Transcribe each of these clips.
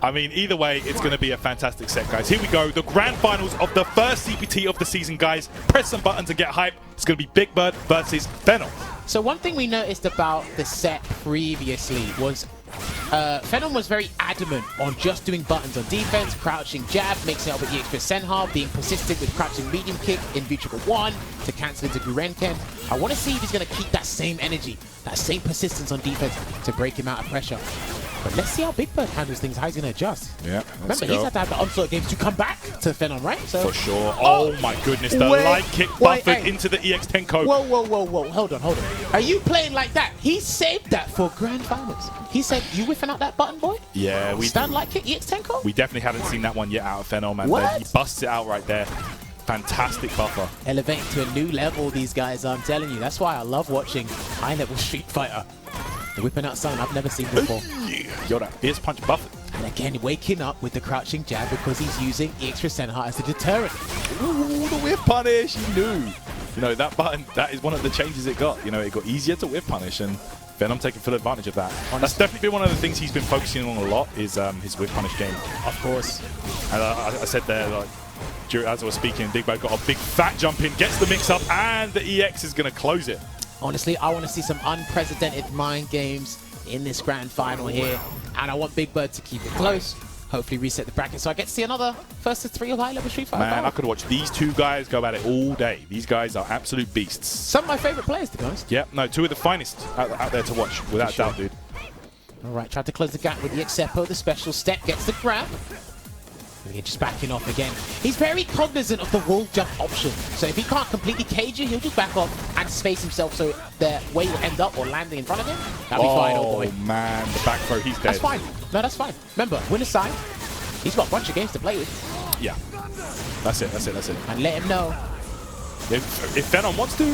I mean, either way, it's going to be a fantastic set, guys. Here we go. The grand finals of the first CPT of the season, guys. Press some buttons and get hype. It's going to be Big Bird versus Phenom. So one thing we noticed about the set previously was Phenom was very adamant on just doing buttons on defense, crouching jab, mixing up with EX Senha, being persistent with crouching medium kick in V-triple 1 to cancel into Gurenken. I want to see if he's going to keep that same energy, that same persistence on defense to break him out of pressure. But let's see how Big Bird handles things, how he's going to adjust. Yeah, remember, he's had to have the onslaught games to come back to Phenom, right? So, for sure. Oh my goodness, the light kick buffered into the EX10 code. Whoa, whoa, whoa, whoa, hold on. Are you playing like that? He saved that for grand finals. He said, you whiffing out that button, boy? Yeah, we stand light kick EX10 code? We definitely haven't seen that one yet out of Phenom, and what? He busts it out right there. Fantastic buffer. Elevating to a new level, these guys, I'm telling you. That's why I love watching high-level Street Fighter. The whipping out something I've never seen before. Yo, that fierce punch buffered. And again, waking up with the crouching jab because he's using EX Senha as a deterrent. Ooh, the whiff punish, he knew. You know, that button, that is one of the changes it got. You know, it got easier to whiff punish, and Phenom taking full advantage of that. Honestly. That's definitely been one of the things he's been focusing on a lot, is his whiff punish game. Of course. And I said there, like, as I was speaking, Big Bird got a big fat jump in, gets the mix up, and the EX is going to close it. Honestly, I want to see some unprecedented mind games in this grand final here, and I want Big Bird to keep it close, hopefully reset the bracket, so I get to see another first of 3 of high-level Street Fighter. Man, I could watch these two guys go at it all day. These guys are absolute beasts. Some of my favorite players, to be honest. Yep, no, 2 of the finest out there to watch, without doubt, dude. All right, tried to close the gap with the Exepo. The special step gets the grab. Again, just backing off again. He's very cognizant of the wall jump option. So if he can't completely cage you, he'll just back off and space himself so the way he'll end up or landing in front of him, that'll be fine, old boy. Oh man, the back throw, he's dead. That's fine. No, that's fine. Remember, winner's side. He's got a bunch of games to play with. Yeah. That's it. And let him know. If Phenom wants to,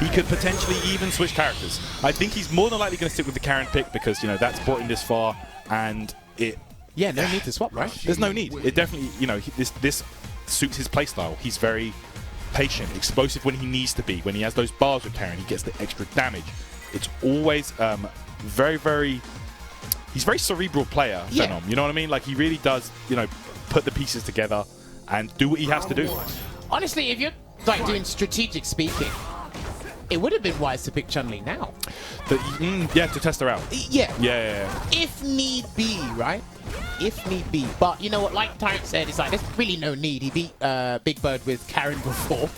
he could potentially even switch characters. I think he's more than likely going to stick with the Karen pick because, you know, that's brought him this far, and it... Yeah, no need to swap, right? There's no need. It definitely, you know, this suits his playstyle. He's very patient, explosive when he needs to be. When he has those bars with Karen, he gets the extra damage. It's always very... He's a very cerebral player, Phenom. You know what I mean? Like, he really does, you know, put the pieces together and do what he has to do. Honestly, if you're like doing strategic speaking, it would have been wise to pick Chun-Li now. Yeah, to test her out. Yeah. Yeah. If need be, right? If need be. But you know what, like Tyrant said, it's like there's really no need. He beat Big Bird with Karen before,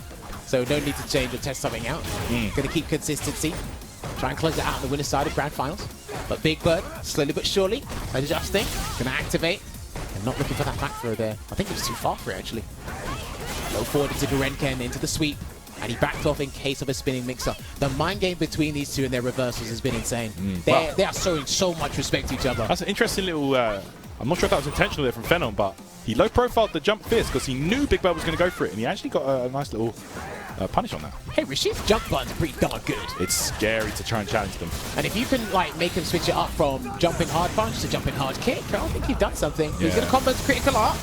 so no need to change or test something out. Gonna keep consistency. Try and close it out on the winner's side of Grand Finals. But Big Bird, slowly but surely, adjusting. Gonna activate. And not looking for that back throw there. I think it was too far for it, actually. Low forward into Gurenken, into the sweep. And he backed off in case of a spinning mixer. The mind game between these two and their reversals has been insane. They are showing so much respect to each other. That's an interesting little... I'm not sure if that was intentional there from Phenom, but he low-profiled the jump fierce because he knew Big Bird was going to go for it, and he actually got a nice little punish on that. Hey, Rashid's jump button's pretty darn good. It's scary to try and challenge them. And if you can like make him switch it up from jumping hard punch to jumping hard kick, I think you've done something. He's going to combo to critical art.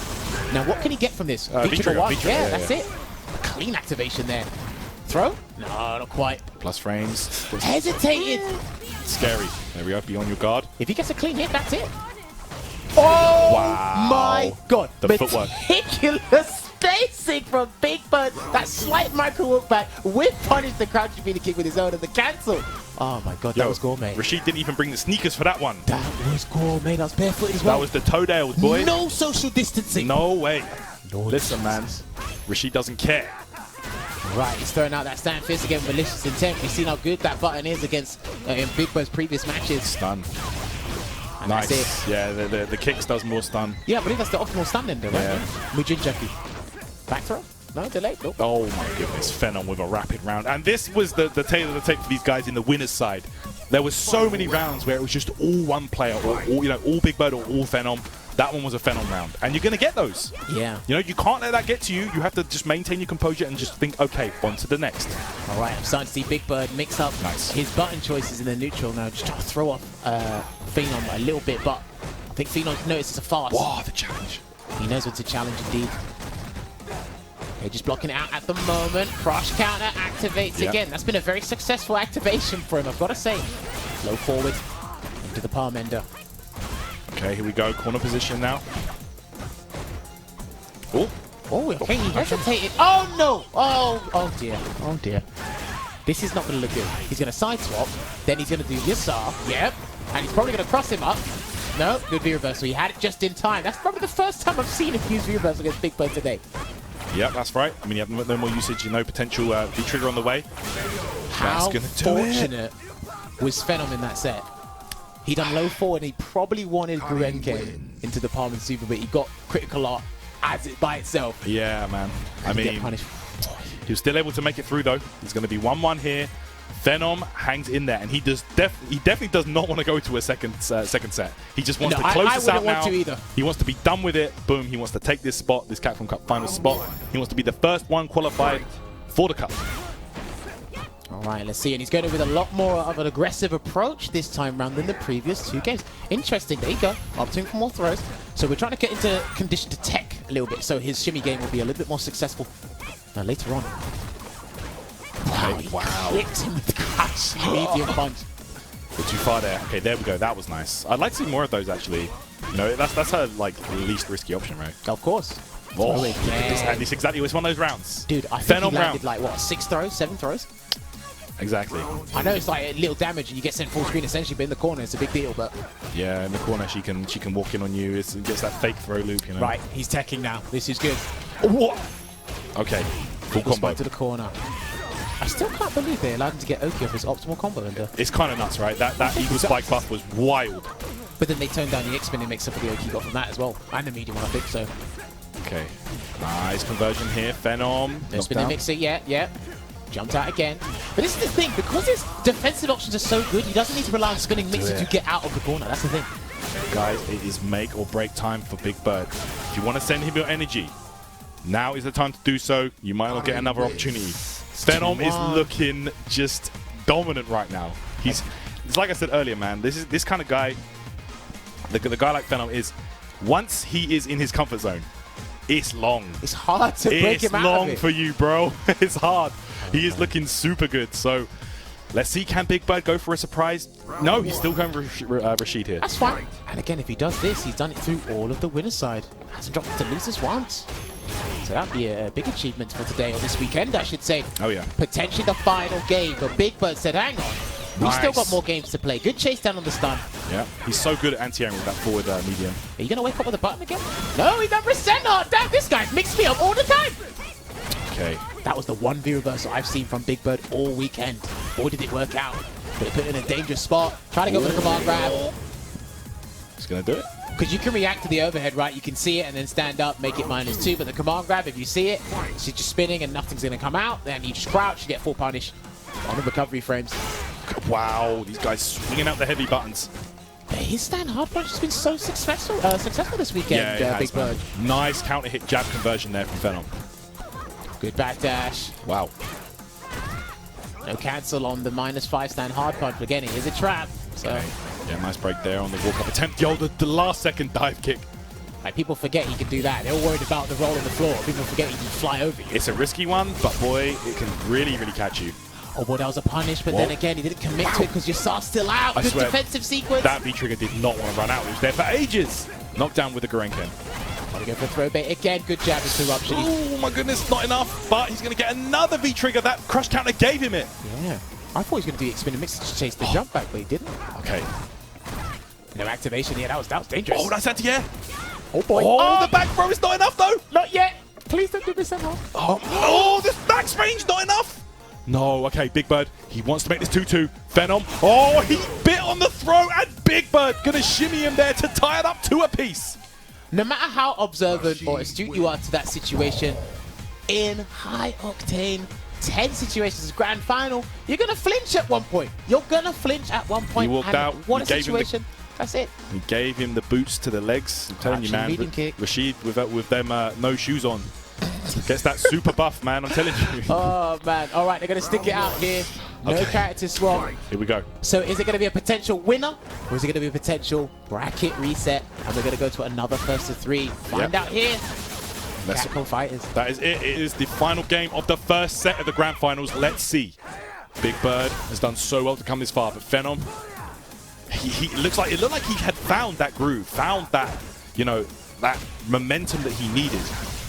Now, what can he get from this? V-trigger. Yeah, that's it. A clean activation there. Throw? No, not quite. Plus frames. Hesitated. Scary. There we go. Be on your guard. If he gets a clean hit, that's it. Oh wow. My God. The footwork. Meticulous spacing from Big Bird. That slight micro walk back with punish the crouching beating kick with his own and the cancel. Oh my God, that was gourmet. Rashid didn't even bring the sneakers for that one. That was gourmet. That was barefooted as well. That was the toe nails, boy. No social distancing. No way. Listen, man. Rashid doesn't care. Right, he's throwing out that stand fist again with malicious intent. We've seen how good that button is against in Big Bird's previous matches. Stun. And nice. That's it. Yeah, the kicks does more stun. Yeah, I believe that's the optimal stun ender, right? Yeah. Mujin Jackie. Back throw? No, delay? Nope. Oh my goodness, Phenom with a rapid round. And this was the tail of the tape for these guys in the winner's side. There was so many rounds where it was just all one player, or you know, all Big Bird or all Phenom. That one was a Phenom round. And you're going to get those. Yeah. You know, you can't let that get to you. You have to just maintain your composure and just think, okay, on to the next. All right, I'm starting to see Big Bird mix up his button choices in the neutral now. Just trying to throw off Phenom a little bit, but I think Phenom notices a fast. Wow, the challenge. He knows what to challenge indeed. Okay, just blocking it out at the moment. Crush counter activates again. That's been a very successful activation for him, I've got to say. Low forward into the palm ender. Okay, here we go. Corner position now. Oh. Oh, okay, he hesitated. Oh, no. Oh, dear. Oh, dear. This is not going to look good. He's going to side swap. Then he's going to do Yasar. Yep. And he's probably going to cross him up. No, good V-reversal. He had it just in time. That's probably the first time I've seen him use V-reversal against Big Bird today. Yep, that's right. I mean, you have no more usage, potential V-trigger on the way. How fortunate was Phenom in that set? He done low forward and he probably wanted Gurenken into the palm and super, but he got critical art as it by itself. Yeah, man. I mean, he was still able to make it through, though. He's going to be 1-1 here. Phenom hangs in there, and he definitely does not want to go to a second set. He just wants to close this out now. He wants to be done with it. Boom. He wants to take this spot, this Capcom Cup final spot. He wants to be the first one qualified for the Cup. All right, let's see. And he's going with a lot more of an aggressive approach this time round than the previous two games. Interesting. There you go. Opting for more throws. So we're trying to get into condition to tech a little bit, so his shimmy game will be a little bit more successful later on. Wow. Clipped him with the crashing medium punch. Bit too far there. Okay, there we go. That was nice. I'd like to see more of those, actually. That's her, least risky option, right? Of course. Oh, and this exactly was one of those rounds. Dude, I think he landed like, what, 6 throws, 7 throws? Exactly. I know it's like a little damage and you get sent full screen essentially, but in the corner it's a big deal. But yeah, in the corner she can walk in on you. It gets that fake throw loop, Right, he's teching now. This is good. What? Okay, full combo to the corner. I still can't believe they allowed him to get Oki off his optimal combo under. It's kind of nuts, right? That Eagle Spike buff was wild. But then they turned down the X-Spin and mix up with the Oki he got from that as well. And the medium one, I think, so. Okay. Nice conversion here. Phenom. No spinning mixer, yeah. Jumped out again. But this is the thing, because his defensive options are so good, he doesn't need to rely on spinning mixer to get out of the corner. That's the thing. Guys, it is make or break time for Big Bird. If you want to send him your energy, now is the time to do so. You might not get another opportunity. Phenom is looking just dominant right now. It's like I said earlier, man. This kind of guy, the guy like Phenom is, once he is in his comfort zone, it's long. It's hard to break him out of it. It's long for you, bro. It's hard. He is looking super good. So let's see, can Big Bird go for a surprise? No, he's still going for Rashid here. That's fine. And again, if he does this, he's done it through all of the winner's side. Hasn't dropped it to losers once. So that'd be a big achievement for today, or this weekend, I should say. Oh, yeah. Potentially the final game, but Big Bird said, hang on. We've still got more games to play. Good chase down on the stun. Yeah, he's so good at anti-airing with that forward medium. Are you going to wake up with a button again? No, he done Resena. Damn, this guy's mixed me up all the time. Okay. That was the one V reversal I've seen from Big Bird all weekend. Boy, did it work out. But it put it in a dangerous spot. Try to go for the command grab. He's going to do it. Because you can react to the overhead, right? You can see it and then stand up, make it -2. But the command grab, if you see it, it's just spinning and nothing's going to come out. Then you just crouch, you get full punish on the recovery frames. Wow, these guys swinging out the heavy buttons. His stand hard punch has been so successful this weekend, Big Bird. Nice counter hit jab conversion there from Phenom. Good back dash. Wow. No cancel on the -5 stand hard punch. But again, it is a trap. So. Okay. Yeah, nice break there on the walk-up attempt. Yo, the last second dive kick. Like, people forget he can do that. They're all worried about the roll on the floor. People forget he can fly over you. It's a risky one, but boy, it can really, really catch you. Oh boy, that was a punish, but then again, he didn't commit to it because Yasar's still out. Good defensive sequence. That V-trigger did not want to run out. It was there for ages. Knocked down with the Gurenken. Gotta go for throw bait again. Good jab interruption. Oh my goodness, not enough. But he's going to get another V-trigger. That crush counter gave him it. Yeah. I thought he was going to do spinning mix to chase the jump back, but he didn't. Okay. No activation. Yeah, that was dangerous. Oh, that's anti-air. Oh boy. Oh, the back throw is not enough though. Not yet. Please don't do this somehow. Oh, this back range not enough. No, okay, Big Bird, he wants to make this 2-2. Phenom, oh, he bit on the throw, and Big Bird gonna shimmy him there to tie it up 2 apiece. No matter how observant or astute you are to that situation, in high-octane 10 situations grand final, you're gonna flinch at one point. You're gonna flinch at one point. He walked out. What a situation. That's it. He gave him the boots to the legs. I'm telling you, man, Rashid with them no shoes on. Gets that super buff, man, I'm telling you. Oh, man. All right, they're going to stick it out here. No character swap. Here we go. So is it going to be a potential winner, or is it going to be a potential bracket reset? And we're going to go to another first of 3. Find out here. Capcom Fighters. That is it. It is the final game of the first set of the grand finals. Let's see. Big Bird has done so well to come this far, but Phenom, He looks like it looked like he had found that groove, found that, you know, that momentum that he needed.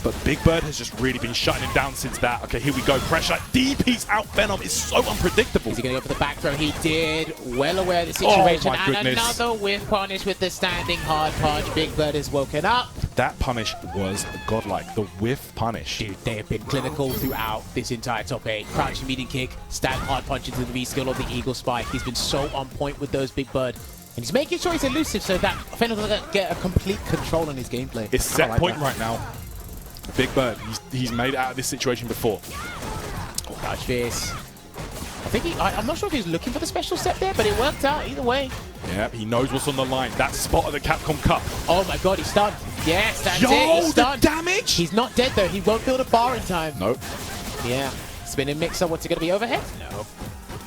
But Big Bird has just really been shutting him down since that. Okay, here we go. Pressure. DP's out. Phenom is so unpredictable. Is he going to go for the back throw? He did. Well aware of the situation. Oh, my goodness. And another whiff punish with the standing hard punch. Big Bird has woken up. That punish was godlike. The whiff punish. Dude, they have been clinical throughout this entire top 8. Crouching medium kick, stand hard punch into the V-skill of the Eagle Spike. He's been so on point with those, Big Bird. And he's making sure he's elusive so that Phenom doesn't get a complete control on his gameplay. It's set point right now. Big Bird, he's made it out of this situation before. Oh, dodge this. I think I'm not sure if he was looking for the special step there, but it worked out either way. Yeah, he knows what's on the line. That spot of the Capcom Cup. Oh my god, he's stunned. Yes, that's it. He's the stunned. damage! He's not dead though. He won't build a bar in time. Nope. Yeah. Spinning mixer. What's it going to be overhead? No.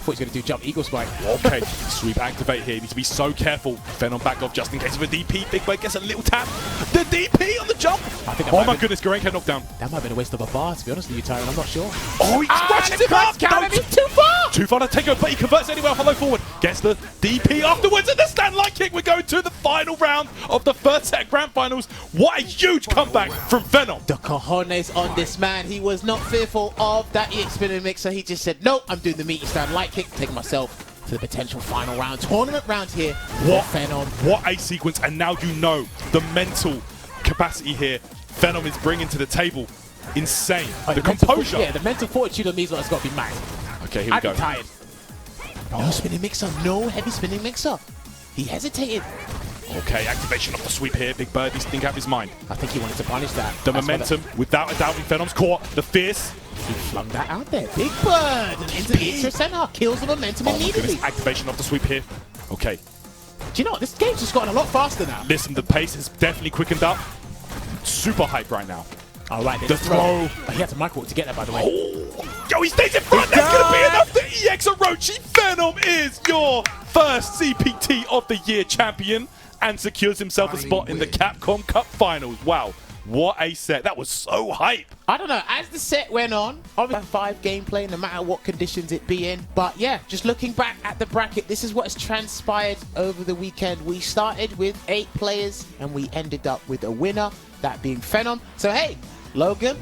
Thought he was going to do jump Eagle Spike. Okay, sweep activate here. Need to be so careful. Phenom back off just in case of a DP. Big Bird gets a little tap. The DP on the jump. I think oh my goodness, Gorenka knockdown. That might have been a waste of a bar, to be honest with you, Tyron. I'm not sure. Oh, he scratches him up. He's too far. Too far to take over, but he converts anyway. Follow forward. Gets the DP afterwards, and the stand light kick. We're going to the final round of the first set grand finals. What a huge comeback from Phenom. The cojones on this man. He was not fearful of that EX spinning mixer. He just said, nope, I'm doing the meaty stand light kick, taking myself to the potential final round, tournament round here. What Phenom. What a sequence, and now you know the mental capacity here Phenom is bringing to the table. Insane. The composure. Yeah, the mental fortitude on these ones has got to be mad. Okay, here we go. I'd be tired. No spinning mixer, no heavy spinning mixer. He hesitated. Okay, activation of the sweep here. Big Bird needs to think out of his mind. I think he wanted to punish that. The momentum, without a doubt, in Phenom's core. The fierce. He flung that out there. Big Bird into the extra center. Kills the momentum immediately. Goodness. Activation of the sweep here. Okay. Do you know what? This game's just gotten a lot faster now. Listen, the pace has definitely quickened up. Super hype right now. All right, the throw. Oh, he had to micro to get that, by the way. Oh, yo, he stays in front. That's going to be enough to EX Orochi. Phenom is your first CPT of the Year champion and secures himself a spot in the Capcom Cup Finals. Wow, what a set. That was so hype. I don't know, as the set went on, obviously 5 gameplay no matter what conditions it be in. But yeah, just looking back at the bracket, this is what has transpired over the weekend. We started with 8 players and we ended up with a winner, that being Phenom. So hey, Logan,